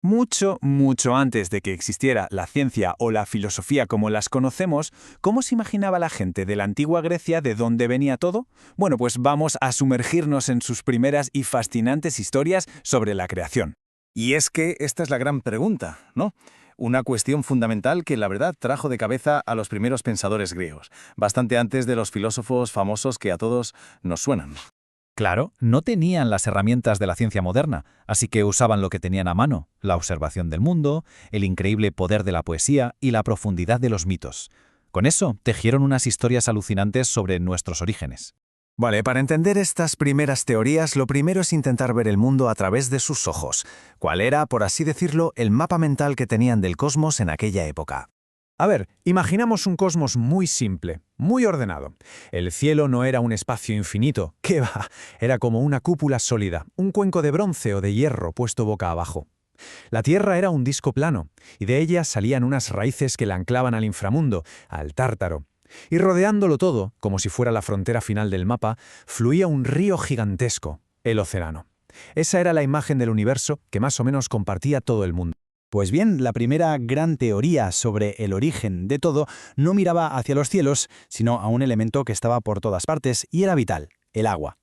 Mucho, mucho antes de que existiera la ciencia o la filosofía como las conocemos, ¿cómo se imaginaba la gente de la antigua Grecia de dónde venía todo? Bueno, pues vamos a sumergirnos en sus primeras y fascinantes historias sobre la creación. Y es que esta es la gran pregunta, ¿no? Una cuestión fundamental que la verdad trajo de cabeza a los primeros pensadores griegos, bastante antes de los filósofos famosos que a todos nos suenan. Claro, no tenían las herramientas de la ciencia moderna, así que usaban lo que tenían a mano, la observación del mundo, el increíble poder de la poesía y la profundidad de los mitos. Con eso, tejieron unas historias alucinantes sobre nuestros orígenes. Vale, para entender estas primeras teorías, lo primero es intentar ver el mundo a través de sus ojos. ¿Cuál era, por así decirlo, el mapa mental que tenían del cosmos en aquella época? A ver, imaginamos un cosmos muy simple, muy ordenado. El cielo no era un espacio infinito, ¡qué va! Era como una cúpula sólida, un cuenco de bronce o de hierro puesto boca abajo. La Tierra era un disco plano, y de ella salían unas raíces que la anclaban al inframundo, al Tártaro. Y rodeándolo todo, como si fuera la frontera final del mapa, fluía un río gigantesco, el océano. Esa era la imagen del universo que más o menos compartía todo el mundo. Pues bien, la primera gran teoría sobre el origen de todo no miraba hacia los cielos, sino a un elemento que estaba por todas partes y era vital, el agua.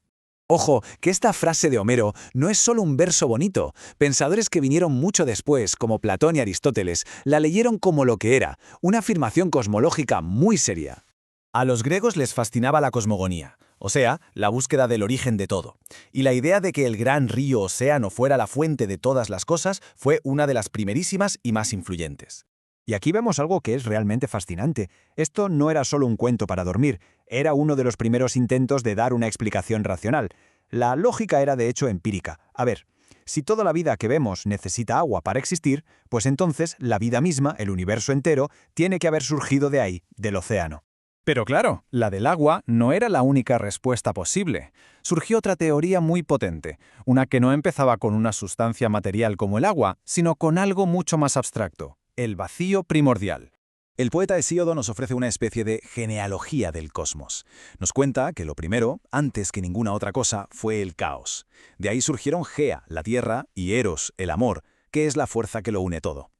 Ojo, que esta frase de Homero no es solo un verso bonito. Pensadores que vinieron mucho después, como Platón y Aristóteles, la leyeron como lo que era, una afirmación cosmológica muy seria. A los griegos les fascinaba la cosmogonía, o sea, la búsqueda del origen de todo. Y la idea de que el gran río océano fuera la fuente de todas las cosas fue una de las primerísimas y más influyentes. Y aquí vemos algo que es realmente fascinante. Esto no era solo un cuento para dormir, era uno de los primeros intentos de dar una explicación racional. La lógica era de hecho empírica. A ver, si toda la vida que vemos necesita agua para existir, pues entonces la vida misma, el universo entero, tiene que haber surgido de ahí, del océano. Pero claro, la del agua no era la única respuesta posible. Surgió otra teoría muy potente, una que no empezaba con una sustancia material como el agua, sino con algo mucho más abstracto, el vacío primordial. El poeta Hesíodo nos ofrece una especie de genealogía del cosmos. Nos cuenta que lo primero, antes que ninguna otra cosa, fue el caos. De ahí surgieron Gea, la tierra, y Eros, el amor, que es la fuerza que lo une todo.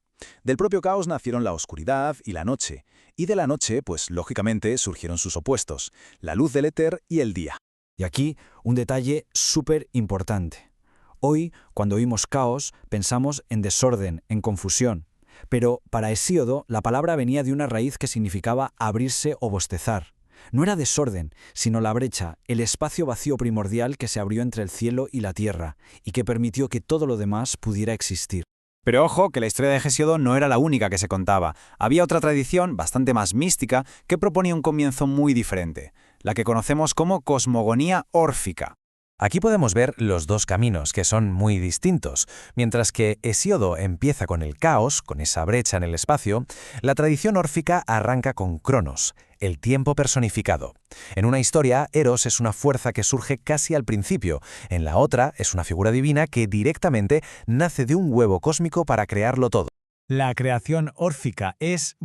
Del propio caos nacieron la oscuridad y la noche, y de la noche, pues lógicamente, surgieron sus opuestos, la luz del éter y el día. Y aquí un detalle súper importante. Hoy, cuando oímos caos, pensamos en desorden, en confusión. Pero para Hesíodo, la palabra venía de una raíz que significaba abrirse o bostezar. No era desorden, sino la brecha, el espacio vacío primordial que se abrió entre el cielo y la tierra, y que permitió que todo lo demás pudiera existir. Pero ojo, que la historia de Hesíodo no era la única que se contaba. Había otra tradición, bastante más mística, que proponía un comienzo muy diferente, la que conocemos como cosmogonía órfica. Aquí podemos ver los dos caminos, que son muy distintos. Mientras que Hesíodo empieza con el caos, con esa brecha en el espacio, la tradición órfica arranca con Cronos, el tiempo personificado. En una historia, Eros es una fuerza que surge casi al principio, en la otra es una figura divina que directamente nace de un huevo cósmico para crearlo todo. La creación órfica es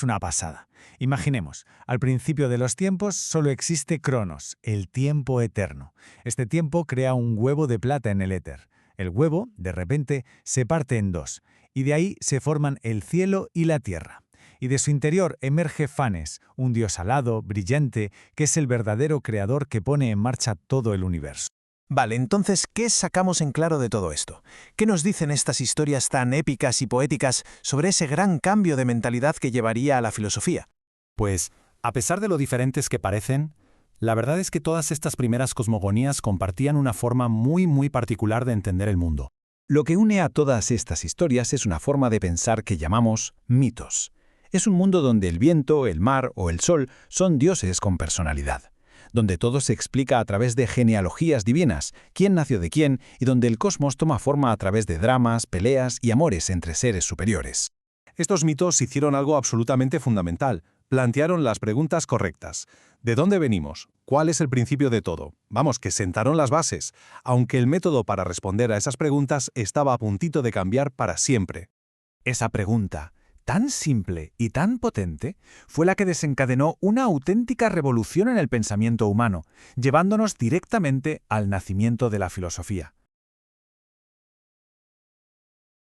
una pasada. Imaginemos, al principio de los tiempos solo existe Cronos, el tiempo eterno. Este tiempo crea un huevo de plata en el éter. El huevo, de repente, se parte en dos, y de ahí se forman el cielo y la tierra. Y de su interior emerge Fanes, un dios alado, brillante, que es el verdadero creador que pone en marcha todo el universo. Vale, entonces, ¿qué sacamos en claro de todo esto? ¿Qué nos dicen estas historias tan épicas y poéticas sobre ese gran cambio de mentalidad que llevaría a la filosofía? Pues, a pesar de lo diferentes que parecen, la verdad es que todas estas primeras cosmogonías compartían una forma muy particular de entender el mundo. Lo que une a todas estas historias es una forma de pensar que llamamos mitos. Es un mundo donde el viento, el mar o el sol son dioses con personalidad, donde todo se explica a través de genealogías divinas, quién nació de quién, y donde el cosmos toma forma a través de dramas, peleas y amores entre seres superiores. Estos mitos hicieron algo absolutamente fundamental. Plantearon las preguntas correctas. ¿De dónde venimos? ¿Cuál es el principio de todo? Vamos, que sentaron las bases, aunque el método para responder a esas preguntas estaba a puntito de cambiar para siempre. Esa pregunta, tan simple y tan potente, fue la que desencadenó una auténtica revolución en el pensamiento humano, llevándonos directamente al nacimiento de la filosofía.